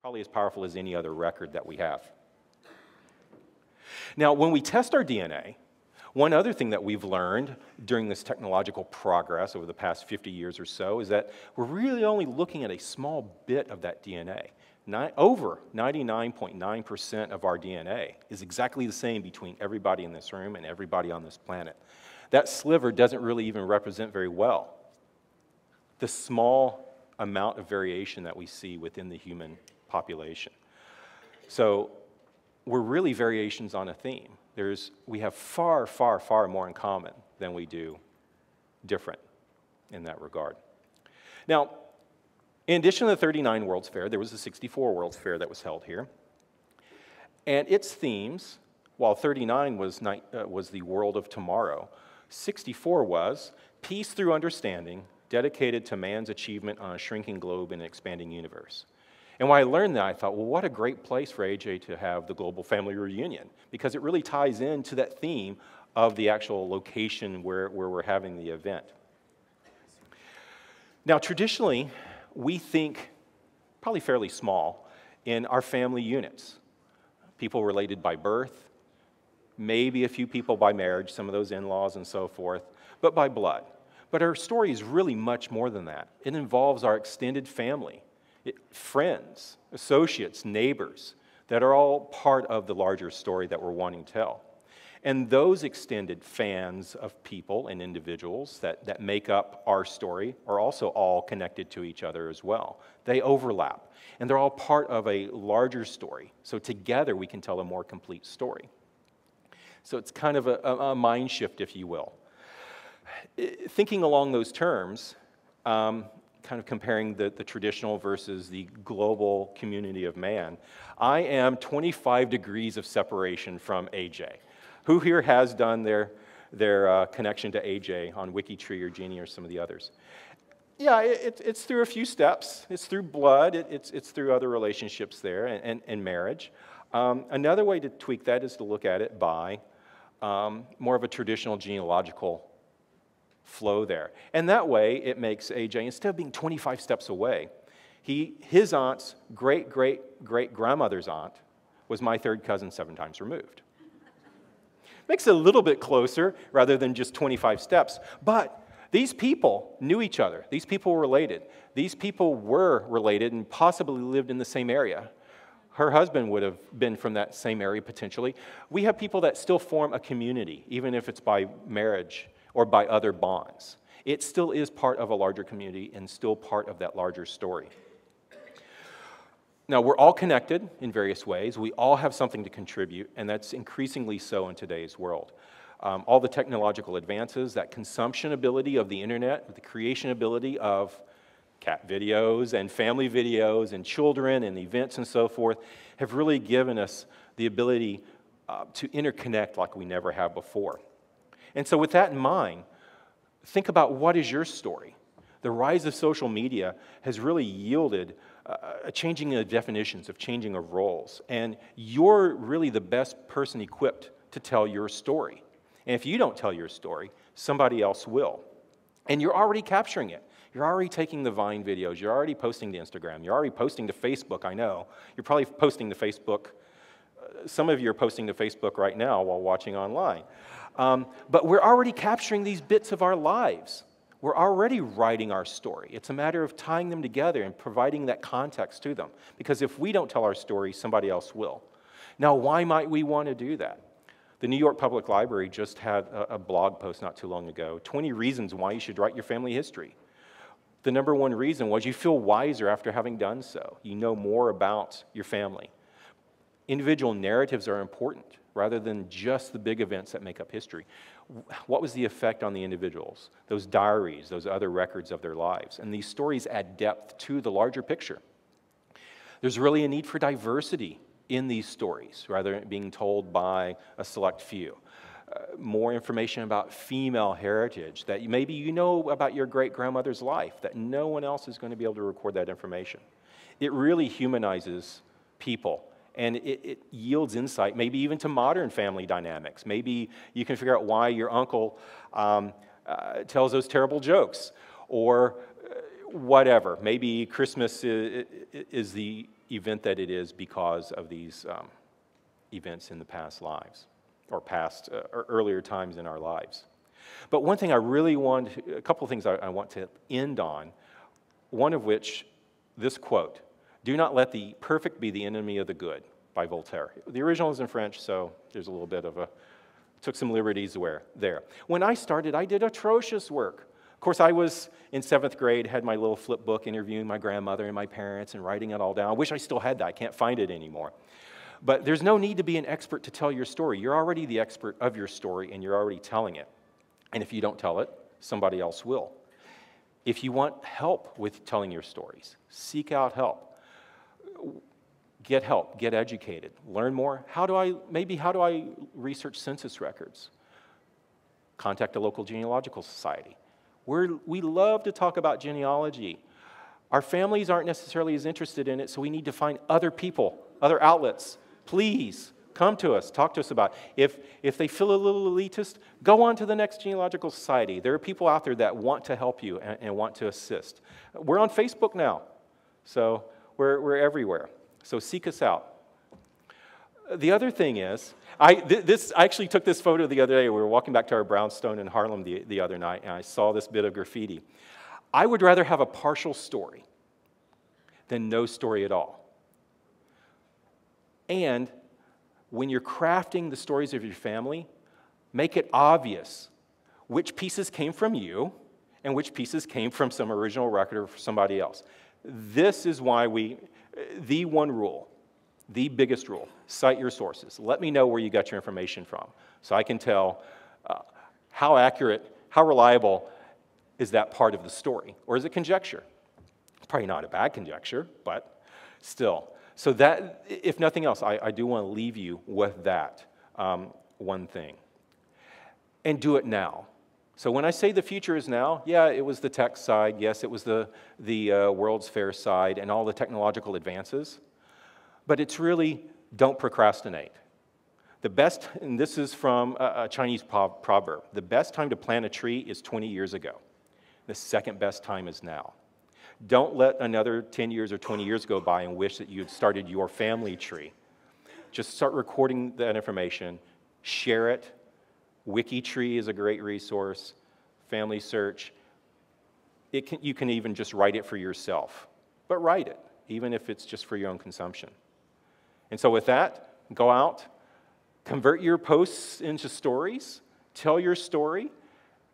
probably as powerful as any other record that we have. Now, when we test our DNA, one other thing that we've learned during this technological progress over the past 50 years or so is that we're really only looking at a small bit of that DNA. Over 99.9% of our DNA is exactly the same between everybody in this room and everybody on this planet. That sliver doesn't really even represent very well the small amount of variation that we see within the human population. So we're really variations on a theme. We have far, far, far more in common than we do different in that regard. Now, in addition to the 39 World's Fair, there was the 64 World's Fair that was held here. And its themes, while 39 was the world of tomorrow, 64 was peace through understanding, dedicated to man's achievement on a shrinking globe in an expanding universe. And when I learned that, I thought, well, what a great place for AJ to have the Global Family Reunion, because it really ties into that theme of the actual location where we're having the event. Now, traditionally, we think probably fairly small in our family units. People related by birth, maybe a few people by marriage, some of those in-laws and so forth, but by blood. But our story is really much more than that. It involves our extended family, friends, associates, neighbors, that are all part of the larger story that we're wanting to tell. And those extended fans of people and individuals that make up our story are also all connected to each other as well. They overlap, and they're all part of a larger story. So together we can tell a more complete story. So it's kind of a mind shift, if you will. Thinking along those terms, kind of comparing the traditional versus the global community of man, I am 25 degrees of separation from AJ. Who here has done their connection to AJ on WikiTree or Genie or some of the others? Yeah, it's through a few steps. It's through blood. It's through other relationships there and marriage. Another way to tweak that is to look at it by more of a traditional genealogical flow there. And that way, it makes AJ, instead of being 25 steps away, his aunt's great-great-great-grandmother's aunt was my third cousin 7 times removed. Makes it a little bit closer rather than just 25 steps. But these people knew each other. These people were related. These people were related and possibly lived in the same area. Her husband would have been from that same area potentially. We have people that still form a community, even if it's by marriage or by other bonds. It still is part of a larger community and still part of that larger story. Now, we're all connected in various ways. We all have something to contribute, and that's increasingly so in today's world. All the technological advances, that consumption ability of the internet, the creation ability of cat videos and family videos and children and events and so forth, have really given us the ability to interconnect like we never have before. And so with that in mind, think about what is your story. The rise of social media has really yielded a changing of definitions, of changing of roles. And you're really the best person equipped to tell your story. And if you don't tell your story, somebody else will. And you're already capturing it. You're already taking the Vine videos. You're already posting to Instagram. You're already posting to Facebook, I know. You're probably posting to Facebook. Some of you are posting to Facebook right now while watching online. But we're already capturing these bits of our lives. We're already writing our story. It's a matter of tying them together and providing that context to them. Because if we don't tell our story, somebody else will. Now, why might we want to do that? The New York Public Library just had a blog post not too long ago, 20 reasons why you should write your family history. The number one reason was you feel wiser after having done so. You know more about your family. Individual narratives are important rather than just the big events that make up history. What was the effect on the individuals? Those diaries, those other records of their lives. And these stories add depth to the larger picture. There's really a need for diversity in these stories, rather than being told by a select few. More information about female heritage, that maybe you know about your great-grandmother's life, that no one else is going to be able to record that information. It really humanizes people, and it yields insight, maybe even to modern family dynamics. Maybe you can figure out why your uncle tells those terrible jokes, or whatever. Maybe Christmas is the event that it is because of these events in the past lives, or past, or earlier times in our lives. But one thing a couple of things I want to end on, one of which, this quote, "Do not let the perfect be the enemy of the good," by Voltaire. The original is in French, so there's a little bit of took some liberties there. When I started, I did atrocious work. Of course, I was in 7th grade, had my little flip book interviewing my grandmother and my parents and writing it all down. I wish I still had that. I can't find it anymore. But there's no need to be an expert to tell your story. You're already the expert of your story, and you're already telling it. And if you don't tell it, somebody else will. If you want help with telling your stories, seek out help. Get help, get educated, learn more. How do I research census records? Contact a local genealogical society. We love to talk about genealogy. Our families aren't necessarily as interested in it, so we need to find other people, other outlets. Please come to us, talk to us about it. If they feel a little elitist, go on to the next genealogical society. There are people out there that want to help you and want to assist. We're on Facebook now, so we're everywhere. So seek us out. The other thing is, I actually took this photo the other day. We were walking back to our brownstone in Harlem the other night, and I saw this bit of graffiti. I would rather have a partial story than no story at all. And when you're crafting the stories of your family, make it obvious which pieces came from you and which pieces came from some original record or somebody else. This is why the one rule, the biggest rule, cite your sources. Let me know where you got your information from so I can tell how accurate, how reliable is that part of the story, or is it conjecture? Probably not a bad conjecture, but still. So that, if nothing else, I do want to leave you with that one thing. And do it now. So when I say the future is now, yeah, it was the tech side. Yes, it was the World's Fair side and all the technological advances. But it's really, don't procrastinate. The best, and this is from a Chinese proverb, the best time to plant a tree is 20 years ago. The second best time is now. Don't let another 10 years or 20 years go by and wish that you had started your family tree. Just start recording that information, share it. WikiTree is a great resource, Family Search. You can even just write it for yourself, but write it, even if it's just for your own consumption. And so with that, go out, convert your posts into stories, tell your story,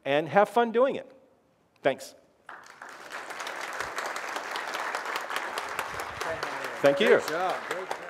and have fun doing it. Thanks. Thank you. Great job. Great.